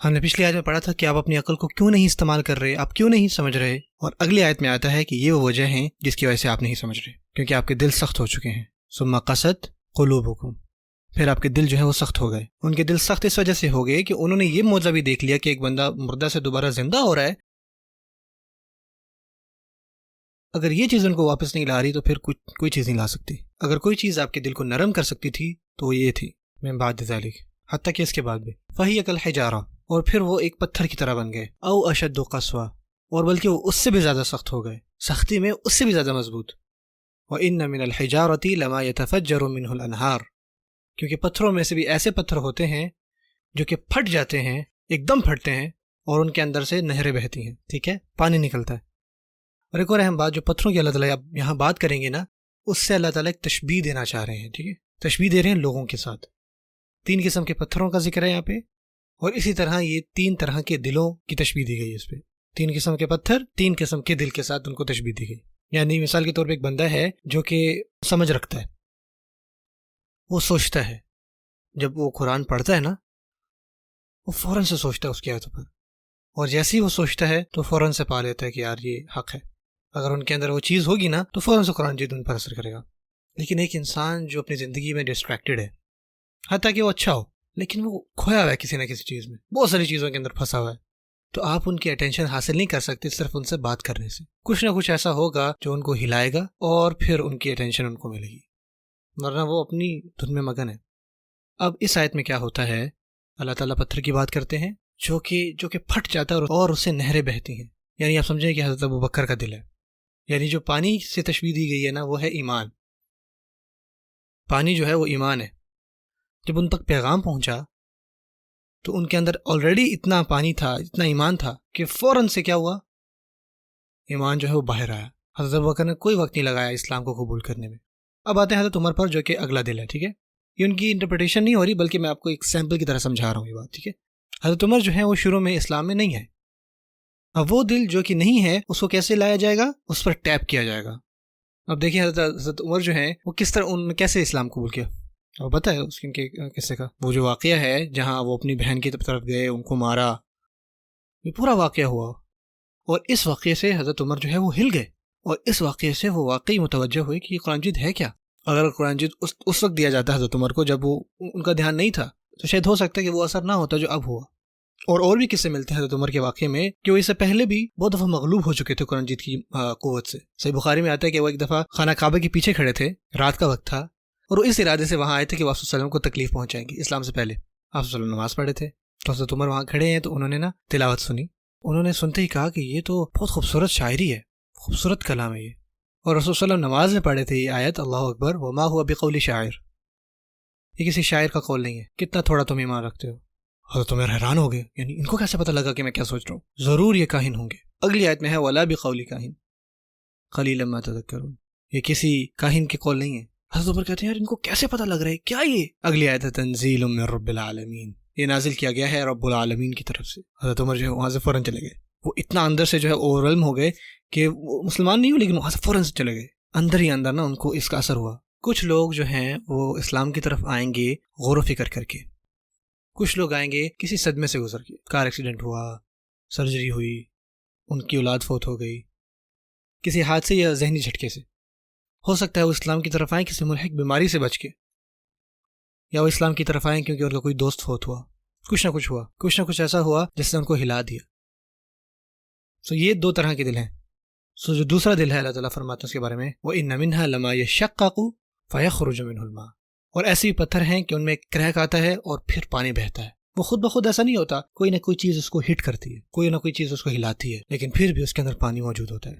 ہم نے پچھلی آیت میں پڑھا تھا کہ آپ اپنی عقل کو کیوں نہیں استعمال کر رہے، آپ کیوں نہیں سمجھ رہے، اور اگلی آیت میں آتا ہے کہ یہ وہ وجہ ہیں جس کی وجہ سے آپ نہیں سمجھ رہے، کیونکہ آپ کے دل سخت ہو چکے ہیں۔ ثم قست قلوبکم، پھر آپ کے دل جو ہے وہ سخت ہو گئے۔ ان کے دل سخت اس وجہ سے ہو گئے کہ انہوں نے یہ معجزہ بھی دیکھ لیا کہ ایک بندہ مردہ سے دوبارہ زندہ ہو رہا ہے۔ اگر یہ چیز ان کو واپس نہیں لا رہی تو پھر کوئی چیز نہیں لا سکتی۔ اگر کوئی چیز آپ کے دل کو نرم کر سکتی تھی تو وہ یہ تھی، من بعد ذلک، حتیٰ کہ اس کے بعد بھی، فہی کالحجارہ، اور پھر وہ ایک پتھر کی طرح بن گئے، او اشد قسوہ، اور بلکہ وہ اس سے بھی زیادہ سخت ہو گئے، سختی میں اس سے بھی زیادہ مضبوط۔ وَإِنَّ مِنَ الْحِجَارَةِ لَمَا يَتَفَجَّرُ مِنْهُ الْأَنْهَارُ، کیونکہ پتھروں میں سے بھی ایسے پتھر ہوتے ہیں جو کہ پھٹ جاتے ہیں، ایک دم پھٹتے ہیں، اور ان کے اندر سے نہریں بہتی ہیں، ٹھیک ہے، پانی نکلتا ہے۔ اور ایک اور اہم بات جو پتھروں کی اللہ تعالیٰ اب یہاں بات کریں گے نا، اس سے اللہ تعالیٰ ایک تشبیہ دینا چاہ رہے ہیں، ٹھیک ہے، تشبیہ دے رہے ہیں لوگوں کے ساتھ۔ 3 قسم کے پتھروں کا ذکر ہے یہاں پہ، اور اسی طرح یہ 3 طرح کے دلوں کی تشبیہ دی گئی ہے اس پہ۔ 3 قسم کے پتھر، 3 قسم کے دل کے ساتھ ان کو تشبیہ دی گئی۔ یعنی مثال کے طور پہ ایک بندہ ہے جو کہ سمجھ رکھتا ہے، وہ سوچتا ہے، جب وہ قرآن پڑھتا ہے نا وہ فوراً سے سوچتا ہے اس کی آیتوں پر، اور جیسے ہی وہ سوچتا ہے تو فوراً سے پا لیتا ہے کہ یار یہ حق ہے۔ اگر ان کے اندر وہ چیز ہوگی نا تو فوراً سے قرآن جیت ان پر اثر کرے گا۔ لیکن ایک انسان جو اپنی زندگی میں ڈسٹریکٹڈ ہے، حتیٰ کہ وہ اچھا ہو لیکن وہ کھویا ہوا ہے کسی نہ کسی چیز میں، بہت ساری چیزوں کے اندر پھنسا ہوا ہے، تو آپ ان کی اٹینشن حاصل نہیں کر سکتے صرف ان سے بات کرنے سے۔ کچھ نہ کچھ ایسا ہوگا جو ان کو ہلائے گا اور پھر ان کی اٹینشن ان کو ملے گی، ورنہ وہ اپنی دھن میں مگن ہے۔ اب اس آیت میں کیا ہوتا ہے، اللہ تعالیٰ پتھر کی بات کرتے ہیں جو کہ پھٹ جاتا ہے اور اس سے نہریں بہتی ہیں۔ یعنی آپ سمجھیں کہ حضرت ابوبکر کا دل ہے، یعنی جو پانی سے تشبیہ دی گئی ہے نا وہ ہے ایمان۔ پانی جو ہے وہ ایمان ہے۔ جب ان تک پیغام پہنچا تو ان کے اندر آلریڈی اتنا پانی تھا، اتنا ایمان تھا کہ فوراً سے کیا ہوا، ایمان جو ہے وہ باہر آیا۔ حضرت ابوبکر نے کوئی وقت نہیں لگایا اسلام کو قبول کرنے میں۔ اب آتے ہیں حضرت عمر پر جو کہ اگلا دل ہے، ٹھیک ہے، یہ ان کی انٹرپریٹیشن نہیں ہو رہی بلکہ میں آپ کو ایک سیمپل کی طرح سمجھا رہا ہوں یہ بات، ٹھیک ہے۔ حضرت عمر جو ہے وہ شروع میں اسلام میں نہیں ہے۔ اب وہ دل جو کہ نہیں ہے اس کو کیسے لایا جائے گا، اس پر ٹیپ کیا جائے گا۔ اب دیکھیں حضرت عمر جو ہیں وہ کس طرح ان کیسے اسلام قبول کیا، اور پتہ ہے اس کے قصے کا، وہ جو واقعہ ہے جہاں وہ اپنی بہن کی طرف گئے، ان کو مارا، یہ پورا واقعہ ہوا، اور اس واقعے سے حضرت عمر جو ہے وہ ہل گئے، اور اس واقعے سے وہ واقعی متوجہ ہوئے کہ یہ قرآن مجید ہے کیا۔ اگر قرآن مجید اس وقت دیا جاتا حضرت عمر کو جب وہ ان کا دھیان نہیں تھا تو شاید ہو سکتا ہے کہ وہ اثر نہ ہوتا جو اب ہوا۔ اور بھی قصے ملتے ہیں حضرت عمر کے واقعے میں کہ وہ اس سے پہلے بھی بہت دفعہ مغلوب ہو چکے تھے قرآن مجید کی قوت سے۔ صحیح بخاری میں آتا ہے کہ وہ ایک دفعہ خانہ کعبہ کے پیچھے کھڑے تھے، رات کا وقت تھا، اور وہ اس ارادے سے وہاں آئے تھے کہ آپ صلی اللہ علیہ وسلم کو تکلیف پہنچائیں گے۔ اسلام سے پہلے آپ صلی اللہ علیہ وسلم نماز پڑھے تھے تو حضرت عمر وہاں کھڑے ہیں تو انہوں نے نا تلاوت سنی۔ انہوں نے سنتے ہی کہا کہ یہ تو بہت خوبصورت شاعری ہے، خوبصورت کلام ہے یہ، اور رسول صلی اللہ علیہ وسلم نماز میں پڑھے تھے یہ آیت، اللہ اکبر وما هو بقول شاعر، یہ کسی شاعر کا قول نہیں ہے، کتنا تھوڑا تم ایمان رکھتے ہو۔ حضرت عمر حیران ہو گئے، یعنی ان کو کیسے پتہ لگا کہ میں کیا سوچ رہا ہوں، ضرور یہ کاہن ہوں گے۔ اگلی آیت میں ہے ولا بقول کاہن قلیلا ما تذکرون، یہ کسی کاہن کے قول نہیں ہے۔ حضرت عمر کہتے ہیں یار ان کو کیسے پتہ لگ رہا ہے، کیا یہ؟ اگلی آیت ہے تنزیل من رب العالمین، یہ نازل کیا گیا ہے رب العالمین کی طرف سے۔ حضرت عمر جو ہے وہاں سے فوراً چلے گئے، وہ اتنا اندر سے جو ہے اوورولم ہو گئے کہ وہ مسلمان نہیں ہو لیکن وہاں سے فوراً سے چلے گئے، اندر ہی اندر نا ان کو اس کا اثر ہوا۔ کچھ لوگ جو ہیں وہ اسلام کی طرف آئیں گے غور و فکر کر کے، کچھ لوگ آئیں گے کسی صدمے سے گزر کے، کار ایکسیڈنٹ ہوا، سرجری ہوئی، ان کی اولاد فوت ہو گئی، کسی حادثے یا ذہنی جھٹکے سے۔ ہو سکتا ہے وہ اسلام کی طرف آئیں کسی ملحق بیماری سے بچ کے، یا وہ اسلام کی طرف آئیں کیونکہ ان کا کوئی دوست فوت ہوا، کچھ نہ کچھ ہوا، کچھ نہ کچھ ایسا ہوا جس نے ان کو ہلا دیا۔ سو یہ 2 طرح کے دل ہیں۔ سو جو دوسرا دل ہے اللہ تعالیٰ فرماتے ہیں اس کے بارے میں وَإِنَّ مِنْهَا لَمَا يَشَّقَّقُ فَيَخْرُجُ مِنْهُ الْمَاءُ، اور ایسے بھی پتھر ہیں کہ ان میں کریک آتا ہے اور پھر پانی بہتا ہے۔ وہ خود بخود ایسا نہیں ہوتا، کوئی نہ کوئی چیز اس کو ہٹ کرتی ہے، کوئی نہ کوئی چیز اس کو ہلاتی ہے، لیکن پھر بھی اس کے اندر پانی موجود ہوتا ہے۔